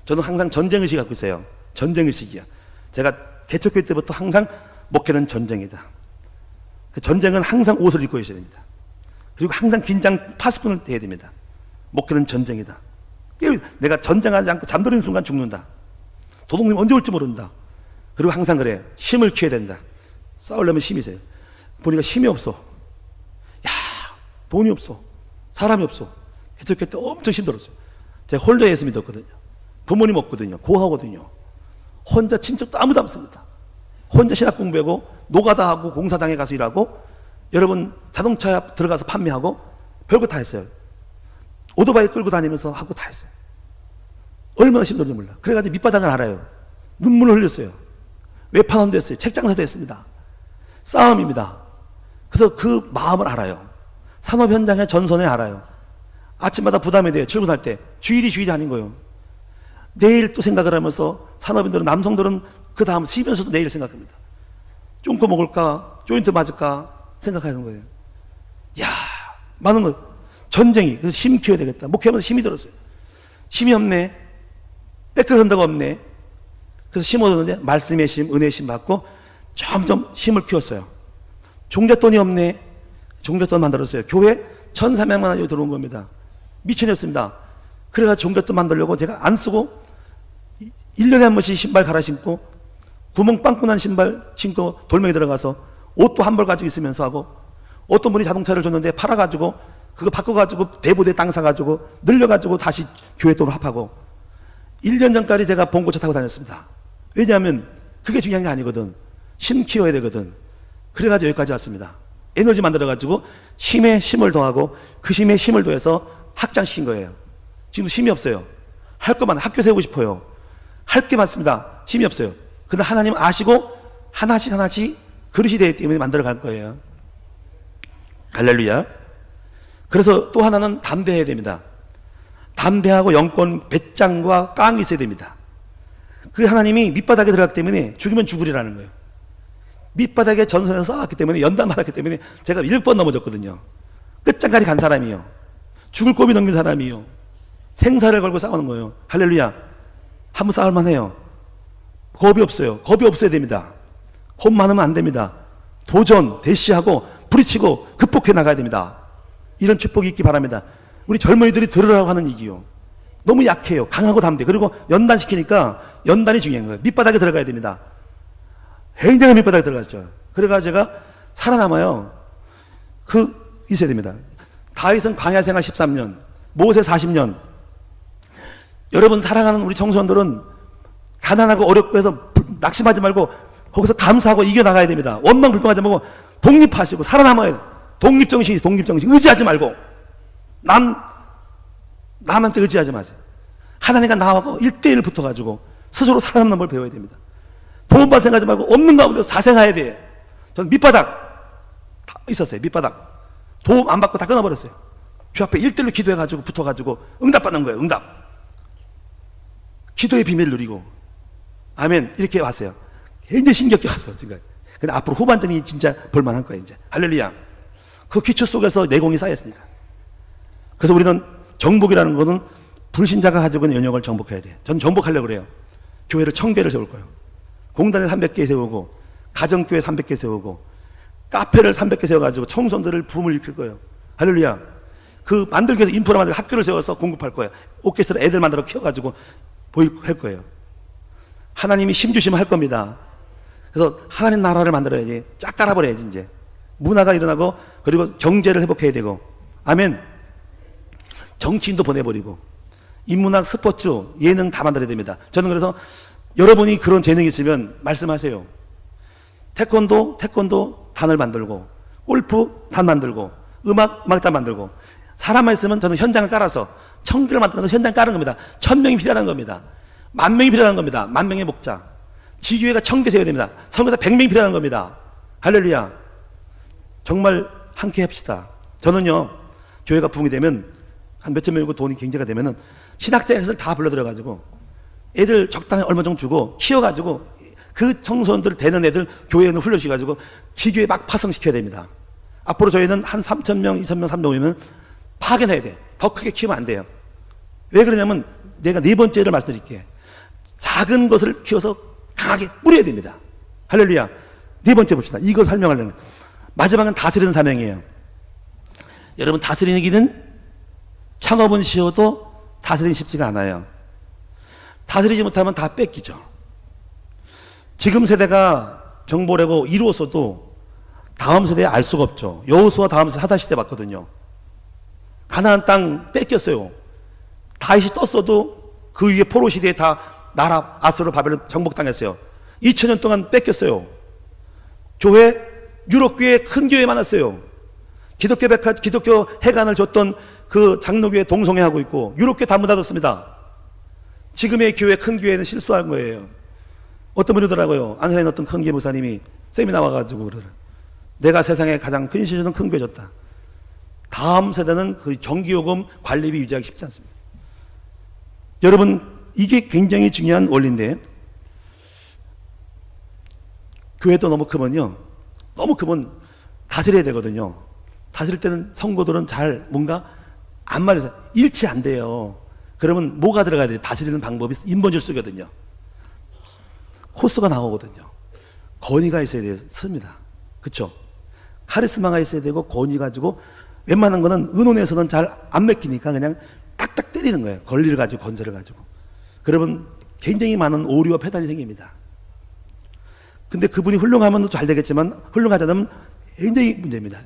저는 항상 전쟁의식 갖고 있어요. 전쟁의식이야. 제가 개척교회 때부터 항상 목회는 전쟁이다. 그 전쟁은 항상 옷을 입고 있어야 됩니다. 그리고 항상 긴장 파수꾼을 해야 됩니다. 목회는 전쟁이다. 내가 전쟁하지 않고 잠들는 순간 죽는다. 도둑님 언제 올지 모른다. 그리고 항상 그래. 힘을 키워야 된다. 싸우려면 힘이 있어요. 보니까 힘이 없어. 야, 돈이 없어. 사람이 없어. 개척교회 때 엄청 힘들었어요. 제가 홀로에서 믿었거든요. 부모님 없거든요. 고하거든요. 혼자 친척도 아무도 없습니다. 혼자 신학 공부하고 노가다 하고 공사장에 가서 일하고 여러분 자동차 들어가서 판매하고 별거 다 했어요. 오토바이 끌고 다니면서 하고 다 했어요. 얼마나 힘들었는지 몰라. 그래가지고 밑바닥을 알아요. 눈물을 흘렸어요. 외판원도 했어요. 책장사도 했습니다. 싸움입니다. 그래서 그 마음을 알아요. 산업 현장의 전선에 알아요. 아침마다 부담이 돼요. 출근할 때. 주일이 아닌 거예요. 내일 또 생각을 하면서 산업인들은, 남성들은 그 다음 쉬면서도 내일 생각합니다. 쫑코 먹을까? 조인트 맞을까? 생각하는 거예요. 야, 많은 거. 전쟁이. 그래서 힘 키워야 되겠다. 목회하면서 힘이 들었어요. 힘이 없네. 뺏겨선다가 없네. 그래서 힘 얻었는데 말씀의 힘, 은혜의 힘 받고 점점 힘을 키웠어요. 종잣돈이 없네. 종잣돈 만들었어요. 교회 1,300만 원이 들어온 겁니다. 미천이었습니다. 그래가지고 종잣돈 만들려고 제가 안 쓰고 1년에 한 번씩 신발 갈아 신고 구멍 빵꾸 난 신발 신고 돌멩이 들어가서 옷도 한 벌 가지고 있으면서 하고, 어떤 분이 자동차를 줬는데 팔아가지고 그거 바꿔가지고 대보대 땅 사가지고 늘려가지고 다시 교회 돈으로 합하고 1년 전까지 제가 봉고차 타고 다녔습니다. 왜냐하면 그게 중요한 게 아니거든. 힘 키워야 되거든. 그래가지고 여기까지 왔습니다. 에너지 만들어가지고 힘에 힘을 더하고 그 힘에 힘을 더해서 확장시킨 거예요. 지금 힘이 없어요. 할 것만, 학교 세우고 싶어요. 할 게 많습니다. 힘이 없어요. 근데 하나님 아시고 하나씩 그릇이 되기 때문에 만들어 갈 거예요. 할렐루야. 그래서 또 하나는 담대해야 됩니다. 담대하고 영권 배짱과 깡이 있어야 됩니다. 그 하나님이 밑바닥에 들어갔기 때문에 죽으면 죽으리라는 거예요. 밑바닥에 전선에서 싸웠기 때문에, 연단 받았기 때문에 제가 1번 넘어졌거든요. 끝장까지 간 사람이요. 죽을 고비 넘긴 사람이요. 생사를 걸고 싸우는 거예요. 할렐루야. 한번 싸울만 해요. 겁이 없어요. 겁이 없어야 됩니다. 겁 많으면 안 됩니다. 도전, 대시하고 부딪히고 극복해 나가야 됩니다. 이런 축복이 있기 바랍니다. 우리 젊은이들이 들으라고 하는 얘기요. 너무 약해요. 강하고 담대. 그리고 연단시키니까 연단이 중요한 거예요. 밑바닥에 들어가야 됩니다. 굉장히 밑바닥에 들어갔죠. 그래가지고 제가 살아남아요. 있어야 됩니다. 다윗은 광야 생활 13년, 모세 40년. 여러분 사랑하는 우리 청소년들은 가난하고 어렵고 해서 낙심하지 말고 거기서 감사하고 이겨나가야 됩니다. 원망 불평하지 말고 독립하시고 살아남아야 돼요. 독립정신, 의지하지 말고 남한테 의지하지 마세요. 하나님과 나하고 1대1 붙어가지고 스스로 살아남는 걸 배워야 됩니다. 도움받을 생각하지 말고 없는 가운데 사생해야 돼요. 저는 밑바닥 다 있었어요. 밑바닥 도움 안 받고 다 끊어버렸어요. 주 앞에 1대1로 기도해가지고 붙어가지고 응답받는 거예요. 응답. 기도의 비밀을 누리고 아멘. 이렇게 왔어요. 굉장히 힘겹게 왔어 지금. 근데 앞으로 후반전이 진짜 볼만한 거예요. 이제 할렐루야. 그 기초 속에서 내공이 쌓였으니까. 그래서 우리는 정복이라는 것은 불신자가 가지고 있는 연역을 정복해야 돼요. 저는 정복하려고 그래요. 교회를 1000개를 세울 거예요. 공단에 300개 세우고 가정교회 300개 세우고 카페를 300개 세워가지고 청소년들을 붐을 일으킬 거예요. 할렐루야. 그 만들기 위해서 인프라 만들고 학교를 세워서 공급할 거예요. 오케스트라 애들 만들어 키워가지고 할 거예요. 하나님이 힘 주시면 할 겁니다. 그래서 하나님 나라를 만들어야지. 쫙 깔아버려야지 이제. 문화가 일어나고 그리고 경제를 회복해야 되고. 아멘. 정치인도 보내버리고 인문학, 스포츠, 예능 다 만들어야 됩니다. 저는 그래서 여러분이 그런 재능이 있으면 말씀하세요. 태권도 단을 만들고, 골프 단 만들고, 음악단 만들고, 사람만 있으면 저는 현장을 깔아서 청기를 만드는 건 현장 깔은 겁니다. 1000명이 필요한 겁니다. 10,000명이 필요한 겁니다. 10,000명의 목자. 지교회가 1000개 세워야 됩니다. 선교사 100명이 필요한 겁니다. 할렐루야. 정말 함께 합시다. 저는요, 교회가 부흥이 되면 한 몇천 명이고 돈이 경제가 되면은 신학자들 다 불러들여가지고 애들 적당히 얼마 정도 주고 키워가지고 그 청소년들 되는 애들 교회에 훈련시켜가지고 지교회 막 파송시켜야 됩니다. 앞으로 저희는 한 3,000명, 2,000명, 3,000명이면 파견해야 돼. 더 크게 키우면 안 돼요. 왜 그러냐면 내가 네 번째를 말씀드릴게. 작은 것을 키워서 강하게 뿌려야 됩니다. 할렐루야. 네 번째 봅시다. 이걸 설명하려면 마지막은 다스리는 사명이에요. 여러분, 다스리는 길은 창업은 쉬워도 다스리기 쉽지가 않아요. 다스리지 못하면 다 뺏기죠. 지금 세대가 정보라고 이루었어도 다음 세대에 알 수가 없죠. 여호수아 다음 세대 하다시대 봤거든요. 가나안 땅 뺏겼어요. 다윗이 떴어도 그 위에 포로 시대에 다 나라 아수르 바벨론 정복당했어요. 2000년 동안 뺏겼어요. 교회 유럽 교회 큰 교회 많았어요. 기독교 해관을 줬던 그 장로교회 동성애하고 있고 유럽 교회 다 문 닫았습니다. 지금의 교회 큰 교회는 실수한 거예요. 어떤 분이 더라고요. 안산에 어떤 큰 교회 목사님이 세미나 와가지고 그러더라. 내가 세상에 가장 큰 시주는 큰 교회 줬다. 다음 세대는 그 전기요금 관리비 유지하기 쉽지 않습니다. 여러분, 이게 굉장히 중요한 원리인데 교회도 너무 크면요, 너무 크면 다스려야 되거든요. 다스릴 때는 성도들은 잘 뭔가 안 말해서 일치 안 돼요. 그러면 뭐가 들어가야 돼요? 다스리는 방법이 인본주의 쓰거든요. 코스가 나오거든요. 권위가 있어야 습니다. 그렇죠? 카리스마가 있어야 되고 권위 가지고 웬만한 거는 의논에서는 잘 안 맥히니까 그냥 딱딱 때리는 거예요. 권리를 가지고 건설을 가지고. 그러면 굉장히 많은 오류와 폐단이 생깁니다. 근데 그분이 훌륭하면 잘 되겠지만 훌륭하지 않으면 굉장히 문제입니다.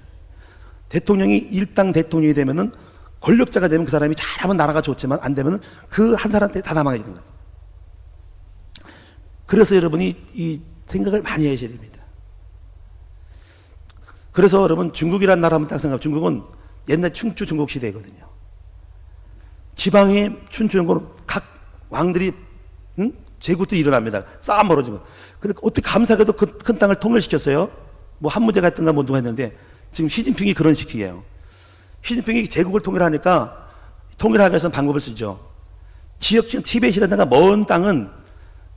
대통령이 일당 대통령이 되면은 권력자가 되면 그 사람이 잘하면 나라가 좋지만 안 되면은 그 한 사람한테 다 남아지는 거죠. 그래서 여러분이 이 생각을 많이 하셔야 됩니다. 그래서 여러분, 중국이라는 나라 한번 딱 생각하면 중국은 옛날 춘추 중국 시대거든요. 지방에 춘추 중국은 각 왕들이 제국들이 일어납니다. 싸움 벌어지고. 근데 어떻게 감사하게도 그 큰 땅을 통일시켰어요. 뭐 한 문제가 있던가 뭐 누가 했는데 지금 시진핑이 그런 식이에요. 시진핑이 제국을 통일하니까 통일하기 위해서 방법을 쓰죠. 지역적인 티벳이라든가 먼 땅은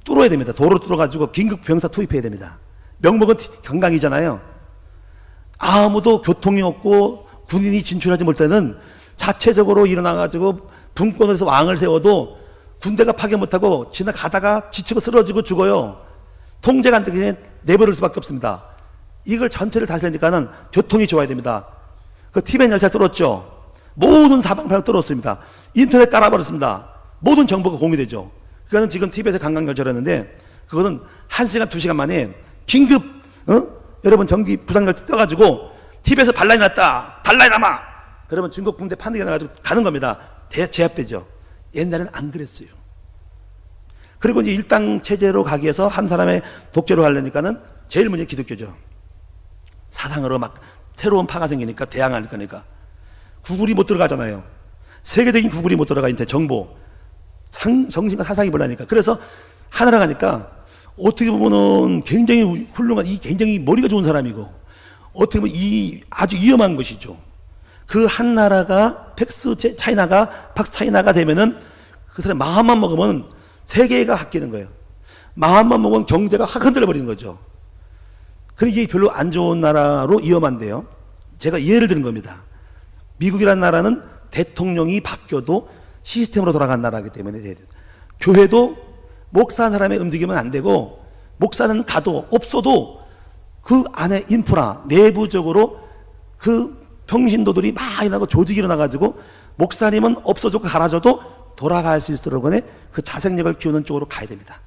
뚫어야 됩니다. 도로 뚫어가지고 긴급 병사 투입해야 됩니다. 명목은 경강이잖아요. 아무도 교통이 없고 군인이 진출하지 못할 때는 자체적으로 일어나가지고 분권에서 왕을 세워도 군대가 파괴 못하고 지나가다가 지치고 쓰러지고 죽어요. 통제가 안 되게 내버릴 수밖에 없습니다. 이걸 전체를 다스리니까는 교통이 좋아야 됩니다. 그 티벳 열차 뚫었죠. 모든 사방팔방 뚫었습니다. 인터넷 깔아버렸습니다. 모든 정보가 공유되죠. 그러니까 지금 티벳에 관광열차를 했는데 그거는 1시간, 2시간 만에 긴급 여러분 전기 부상열차 떠가지고 티벳에 반란이 났다. 달라이 라마. 그러면 중국 군대 판대기 나가지고 가는 겁니다. 제압되죠. 옛날에는 안 그랬어요. 그리고 이제 일당 체제로 가기 위해서 한 사람의 독재로 하려니까는 제일 먼저 기독교죠. 사상으로 막 새로운 파가 생기니까 대항할 거니까 구글이 못 들어가잖아요. 세계적인 구글이 못 들어가. 인터넷 정보 정신과 사상이 불나니까. 그래서 하나라 가니까 어떻게 보면은 굉장히 훌륭한, 이 굉장히 머리가 좋은 사람이고 어떻게 보면 이 아주 위험한 것이죠. 그 한 나라가 팍스 차이나가 되면은 그 사람 마음만 먹으면 세계가 바뀌는 거예요. 마음만 먹으면 경제가 확 흔들려 버리는 거죠. 그러니까 이게 별로 안 좋은 나라로 위험한데요. 제가 예를 드는 겁니다. 미국이라는 나라는 대통령이 바뀌어도 시스템으로 돌아간 나라이기 때문에 교회도 목사한 사람의 움직이면 안 되고 목사는 가도 없어도 그 안에 인프라, 내부적으로 그 평신도들이 막 일어나고 조직이 일어나가지고 목사님은 없어졌고 갈아져도 돌아갈 수 있도록 그 자생력을 키우는 쪽으로 가야 됩니다.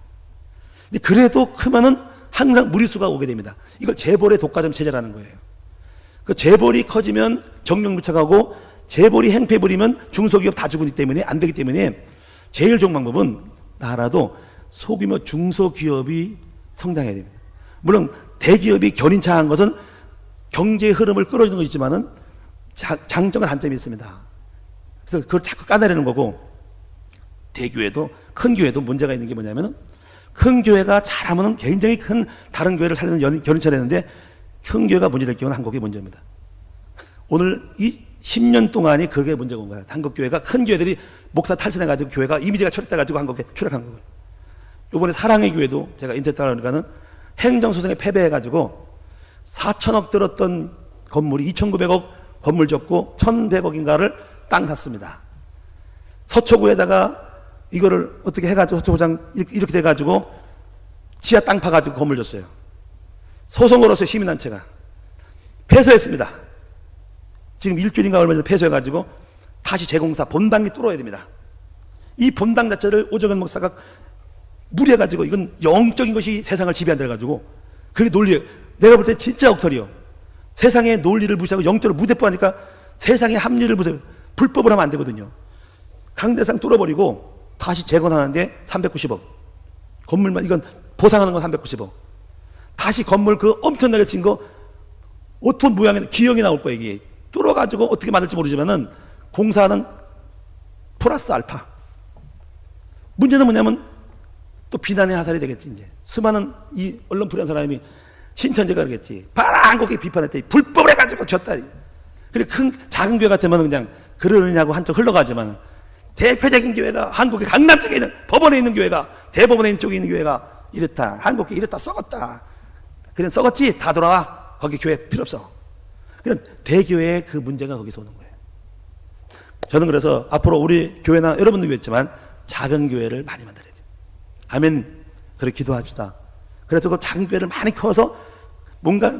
근데 그래도 크면은 항상 무리수가 오게 됩니다. 이걸 재벌의 독과점 체제라는 거예요. 그 재벌이 커지면 정경부착하고 재벌이 행패 부리면 중소기업 다 죽기 때문에 안 되기 때문에 제일 좋은 방법은 나라도 소규모 중소기업이 성장해야 됩니다. 물론 대기업이 견인차한 것은 경제의 흐름을 끌어주는 것이지만은 장점과 단점이 있습니다. 그래서 그걸 자꾸 까내리는 거고, 대교회도 큰 교회도 문제가 있는 게 뭐냐면은 큰 교회가 잘하면은 굉장히 큰 다른 교회를 살리는 견인차를 했는데 큰 교회가 문제될 경우는 한국이 문제입니다. 오늘 이 10년 동안이 그게 문제가 온 거예요. 한국 교회가 큰 교회들이 목사 탈선해가지고 교회가 이미지가 철회돼가지고 한국에 추락한 거예요. 이번에 사랑의 교회도 제가 인터뷰 하니까는 행정소송에 패배해가지고 4천억 들었던 건물이 2,900억 건물 졌고 1,100억인가를 땅 샀습니다. 서초구에다가 이거를 어떻게 해가지고 서초구장 이렇게 돼가지고 지하 땅 파가지고 건물 줬어요. 소송 걸었어요. 시민단체가 패소했습니다. 지금 일주일인가 얼마 전에 패소해가지고 다시 재공사 본당이 뚫어야 됩니다. 이 본당 자체를 오정현 목사가 무리해가지고 이건 영적인 것이 세상을 지배한다 해가지고 그게 논리예요. 내가 볼 때 진짜 엉터리요. 세상의 논리를 무시하고 영적으로 무대포하니까 세상의 합리를 무시하고 불법을 하면 안 되거든요. 강대상 뚫어버리고 다시 재건하는데 390억. 건물만 이건 보상하는 건 390억. 다시 건물 그 엄청나게 친 거 어떤 모양의 기형이 나올 거예요. 이게 뚫어가지고 어떻게 만들지 모르지만은 공사는 플러스 알파. 문제는 뭐냐면 또 비난의 화살이 되겠지. 이제 수많은 이 언론 풀이한 사람이 신천지가 그러겠지. 바람곡에 비판했더니 불법을 해가지고 졌다. 그래 작은 교회 같으면 그냥 그러느냐고 한쪽 흘러가지만 대표적인 교회가 한국의 강남 쪽에 있는 법원에 있는 교회가 대법원에 있는 쪽에 있는 교회가 이렇다. 한국에 이렇다 썩었다. 그냥 썩었지. 다 돌아와. 거기 교회 필요 없어. 그냥 대교회의 그 문제가 거기서 오는 거예요. 저는 그래서 앞으로 우리 교회나 여러분들도 있지만 작은 교회를 많이 만들어야 돼요. 아멘. 그렇게 기도합시다. 그래서 그 작은 교회를 많이 커서 뭔가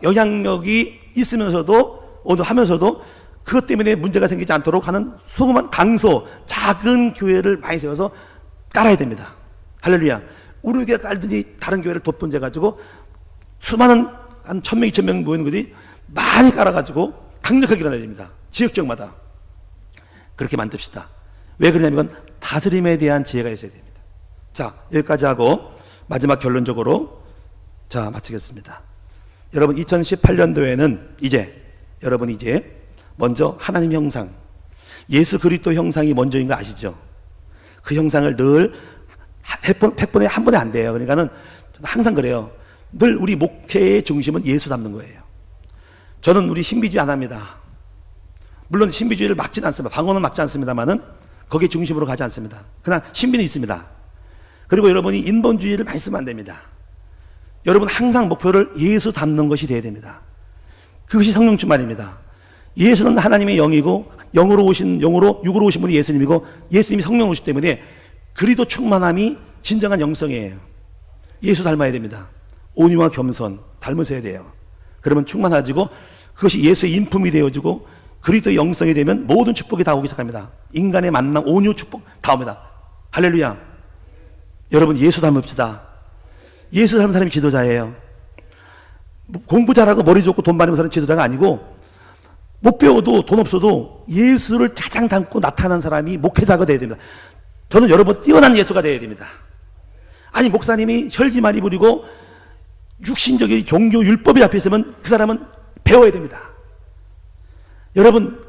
영향력이 있으면서도 하면서도 그것 때문에 문제가 생기지 않도록 하는 수많은 강소 작은 교회를 많이 세워서 깔아야 됩니다. 할렐루야. 우리 교회가 깔든지 다른 교회를 돕든지 해가지고 수많은 한 1,000명, 2,000명 모이는 것들이 많이 깔아가지고 강력하게 일어나야 됩니다. 지역적마다. 그렇게 만듭시다. 왜 그러냐면 다스림에 대한 지혜가 있어야 됩니다. 자, 여기까지 하고 마지막 결론적으로 자 마치겠습니다. 여러분 2018년도에는 여러분 먼저 하나님 형상, 예수 그리스도 형상이 먼저인 거 아시죠? 그 형상을 늘 100번에 한 번에 안 돼요. 그러니까는 항상 그래요. 늘 우리 목회의 중심은 예수 담는 거예요. 저는 우리 신비주의 안 합니다. 물론 신비주의를 막지는 않습니다. 방언은 막지 않습니다만은 거기에 중심으로 가지 않습니다. 그러나 신비는 있습니다. 그리고 여러분이 인본주의를 많이 쓰면 안 됩니다. 여러분 항상 목표를 예수 담는 것이 되어야 됩니다. 그것이 성령 충만입니다. 예수는 하나님의 영이고 육으로 오신 분이 예수님이고 예수님이 성령 오시기 때문에 그리스도 충만함이 진정한 영성이에요. 예수 닮아야 됩니다. 온유와 겸손 닮으셔야 돼요. 그러면 충만해지고 그것이 예수의 인품이 되어지고 그리스도의 영성이 되면 모든 축복이 다 오기 시작합니다. 인간의 만남, 온유 축복 다 옵니다. 할렐루야. 여러분 예수 닮읍시다. 예수 닮은 사람이 지도자예요. 공부 잘하고 머리 좋고 돈 많은 사람이 지도자가 아니고 못 배워도 돈 없어도 예수를 가장 닮고 나타난 사람이 목회자가 되어야 됩니다. 저는 여러분 뛰어난 예수가 되어야 됩니다. 아니 목사님이 혈기 많이 부리고 육신적인 종교 율법이 앞에 있으면 그 사람은 배워야 됩니다. 여러분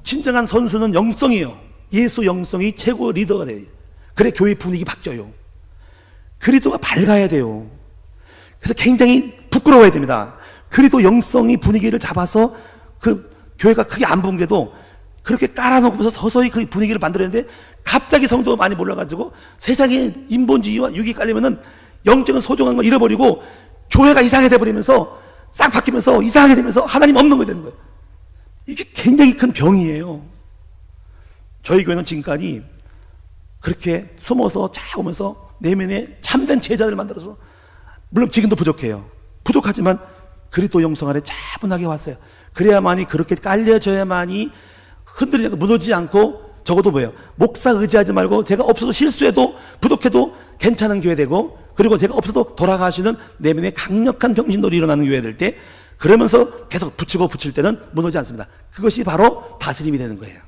진정한 선수는 영성이에요. 예수 영성이 최고 리더가 돼요. 그래 교회 분위기 바뀌어요. 그리스도가 밝아야 돼요. 그래서 굉장히 부끄러워야 됩니다. 그리스도 영성이 분위기를 잡아서 그 교회가 크게 안 부은데도 그렇게 깔아놓고서 서서히 그 분위기를 만들었는데 갑자기 성도가 많이 몰려가지고 세상에 인본주의와 육이 깔리면은 영적인 소중한 걸 잃어버리고 교회가 이상하게 돼버리면서 싹 바뀌면서 이상하게 되면서 하나님 없는 거 되는 거예요. 이게 굉장히 큰 병이에요. 저희 교회는 지금까지 그렇게 숨어서 쫙 오면서 내면에 참된 제자들을 만들어서 물론 지금도 부족해요. 부족하지만 그리스도 영성 아래 차분하게 왔어요. 그래야만이 그렇게 깔려져야만이 흔들리지 않고 무너지지 않고 적어도 뭐예요? 목사 의지하지 말고 제가 없어도 실수해도 부족해도 괜찮은 교회 되고 그리고 제가 없어도 돌아가시는 내면에 강력한 병신놀이 일어나는 교회 될 때 그러면서 계속 붙이고 붙일 때는 무너지지 않습니다. 그것이 바로 다스림이 되는 거예요.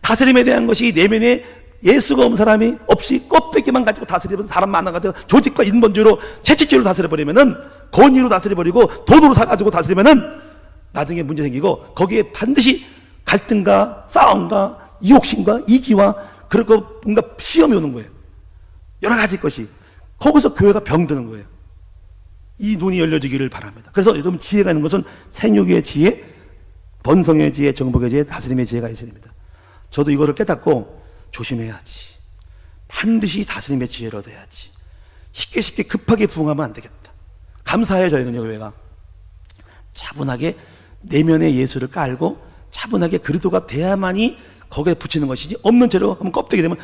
다스림에 대한 것이 내면에 예수가 없는 사람이 없이 껍데기만 가지고 다스리면서 사람 만나가지고 조직과 인본주의로 채찍질로 다스려버리면은 권위로 다스려버리고 돈으로 사가지고 다스리면은 나중에 문제 생기고 거기에 반드시 갈등과 싸움과 이욕심과 이기와 그리고 뭔가 시험이 오는 거예요. 여러 가지 것이 거기서 교회가 병드는 거예요. 이 눈이 열려지기를 바랍니다. 그래서 여러분 지혜가 있는 것은 생육의 지혜, 번성의 지혜, 정복의 지혜, 다스림의 지혜가 있어야 됩니다. 저도 이거를 깨닫고 조심해야지. 반드시 다스림의 지혜를 얻어야지. 쉽게 급하게 부응하면 안 되겠다. 감사해요. 저희는요, 교회가 차분하게 내면의 예수를 깔고 차분하게 그리스도가 돼야만이 거기에 붙이는 것이지 없는 채로 하면 껍데기 되면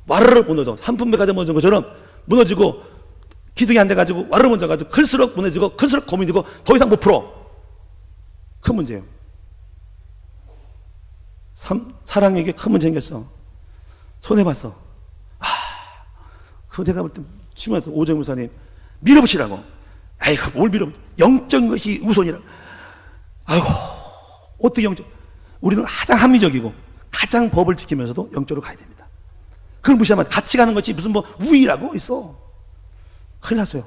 와르르 무너져. 산품백화점 무너진 것처럼 무너지고 기둥이 안 돼가지고 와르르 무너져가지고 클수록 무너지고 클수록 고민되고 더 이상 못 풀어. 큰 문제예요. 사랑에게 큰 문제 생겼어. 손해봤어. 그거 내가 볼 때 심하다. 오정훈 목사님 밀어붙이라고. 아이고 뭘 밀어붙여. 영적인 것이 우선이라고. 아이고 어떻게 영적. 우리는 가장 합리적이고 가장 법을 지키면서도 영적으로 가야 됩니다. 그걸 무시하면 같이 가는 것이 무슨 뭐 우위라고 있어. 큰일 났어요.